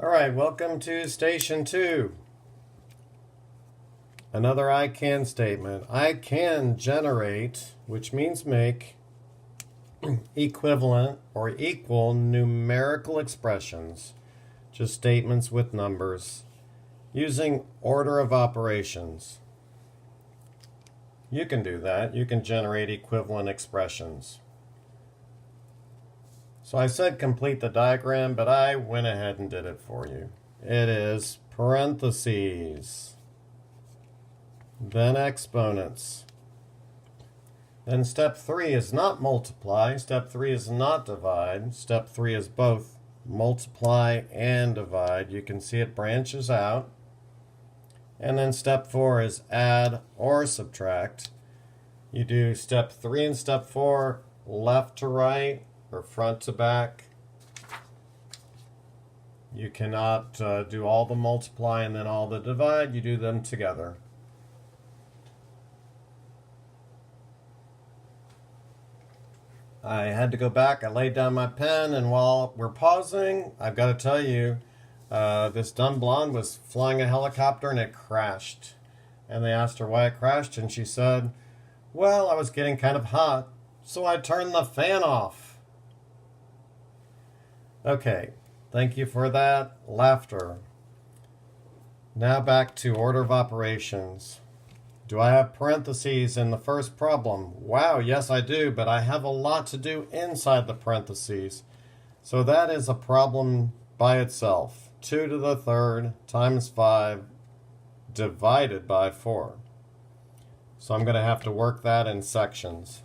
All right, welcome to Station 2. Another I can statement. I can generate, which means make, equivalent or equal numerical expressions, just statements with numbers, using order of operations. You can do that. You can generate equivalent expressions. So I said complete the diagram, but I went ahead and did it for you. It is parentheses, then exponents. Then step 3 is not multiply, step 3 is not divide, step 3 is both multiply and divide. You can see it branches out. And then step 4 is add or subtract. You do step 3 and step 4 left to right or front to back. You cannot do all the multiply and then all the divide. You do them together. I had to go back. I laid down my pen, and while we're pausing, I've got to tell you, this dumb blonde was flying a helicopter and it crashed. And they asked her why it crashed, and she said, well, I was getting kind of hot, so I turned the fan off. Okay, thank you for that laughter. Now back to order of operations. Do I have parentheses in the first problem? Wow, yes I do, but I have a lot to do inside the parentheses. So that is a problem by itself. 2 to the third times 5 divided by 4. So I'm going to have to work that in sections.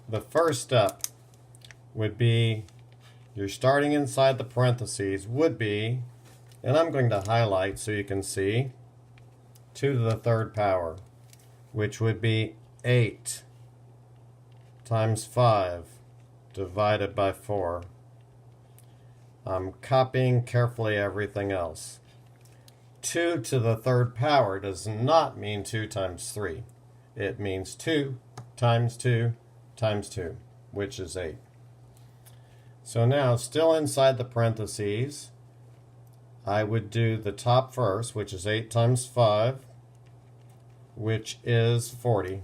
The first step would be, you're starting inside the parentheses, would be, and I'm going to highlight so you can see, 2 to the third power, which would be 8 times 5 divided by 4. I'm copying carefully everything else. 2 to the third power does not mean 2 times 3. It means 2 times 2 times 2, which is 8. So now, still inside the parentheses, I would do the top first, which is 8 times 5, which is 40.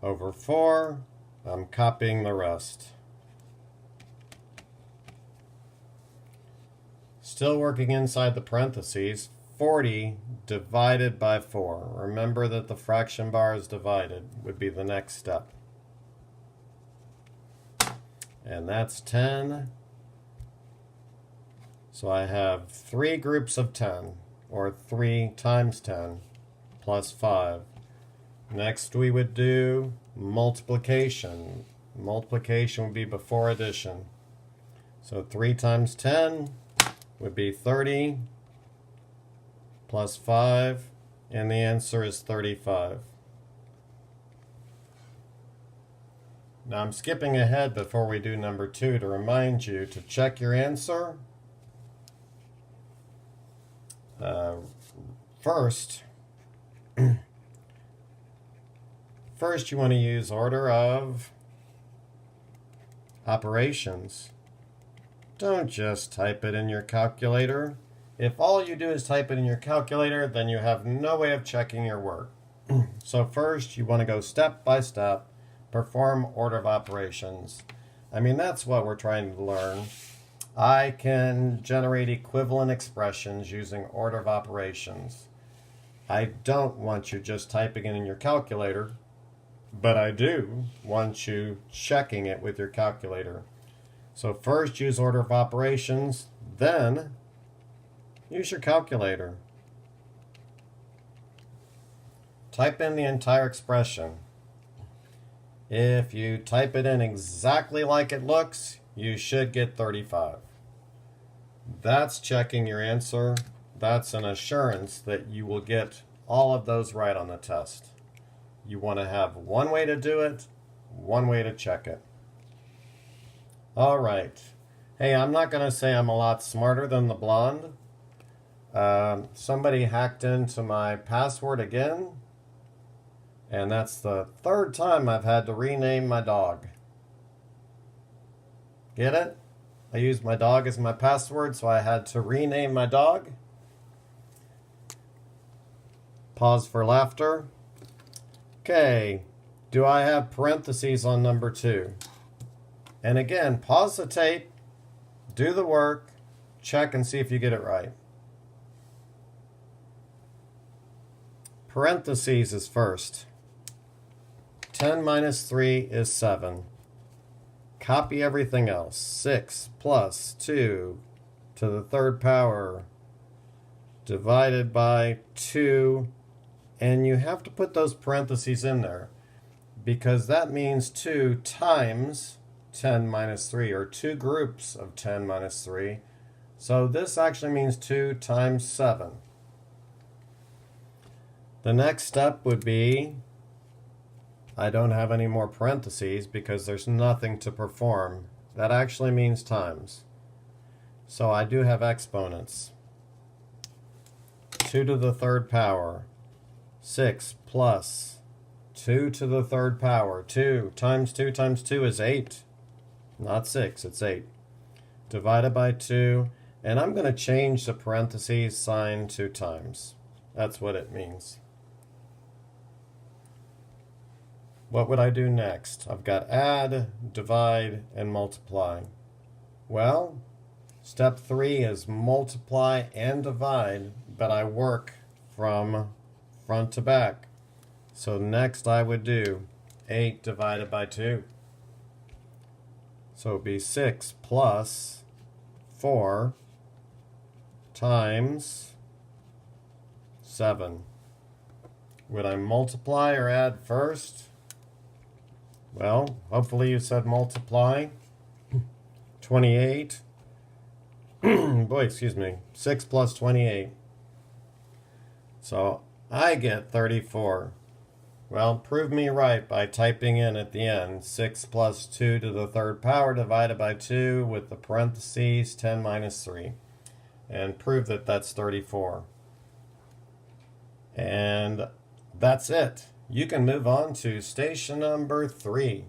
Over 4, I'm copying the rest. Still working inside the parentheses, 40 divided by 4. Remember that the fraction bar is divided, would be the next step. And that's 10. So I have 3 groups of 10, or 3 times 10, plus 5. Next we would do multiplication. Multiplication would be before addition. So 3 times 10 would be 30, plus 5, and the answer is 35. Now I'm skipping ahead before we do number 2 to remind you to check your answer. First you want to use order of operations. Don't just type it in your calculator. If all you do is type it in your calculator, then you have no way of checking your work. So first, you want to go step by step, perform order of operations. I mean, that's what we're trying to learn. I can generate equivalent expressions using order of operations. I don't want you just typing it in your calculator, but I do want you checking it with your calculator. So first, use order of operations, then use your calculator. Type in the entire expression. If you type it in exactly like it looks, you should get 35. That's checking your answer. That's an assurance that you will get all of those right on the test. You want to have one way to do it, one way to check it. All right. Hey, I'm not going to say I'm a lot smarter than the blonde. Somebody hacked into my password again, and that's the third time I've had to rename my dog. Get it? I used my dog as my password, so I had to rename my dog. Pause for laughter. Okay, do I have parentheses on number 2? And again, pause the tape, do the work, check and see if you get it right. Parentheses is first. 10 minus 3 is 7. Copy everything else. 6 plus 2 to the third power divided by 2. And you have to put those parentheses in there because that means 2 times 10 minus 3, or 2 groups of 10 minus 3. So this actually means 2 times 7. The next step would be, I don't have any more parentheses because there's nothing to perform. That actually means times. So I do have exponents. 2 to the third power. 6 plus 2 to the third power. 2 times 2 times 2 is 8. Not 6, it's 8. Divided by 2. And I'm going to change the parentheses sign to times. That's what it means. What would I do next? I've got add, divide, and multiply. Well, step 3 is multiply and divide, but I work from front to back. So next I would do 8 divided by 2. So it would be 6 plus 4 times 7. Would I multiply or add first? Well, hopefully you said multiply. 28. Boy, excuse me. 6 plus 28. So I get 34. Well, prove me right by typing in at the end 6 plus 2 to the third power divided by 2 with the parentheses 10 minus 3. And prove that that's 34. And that's it. You can move on to station number 3.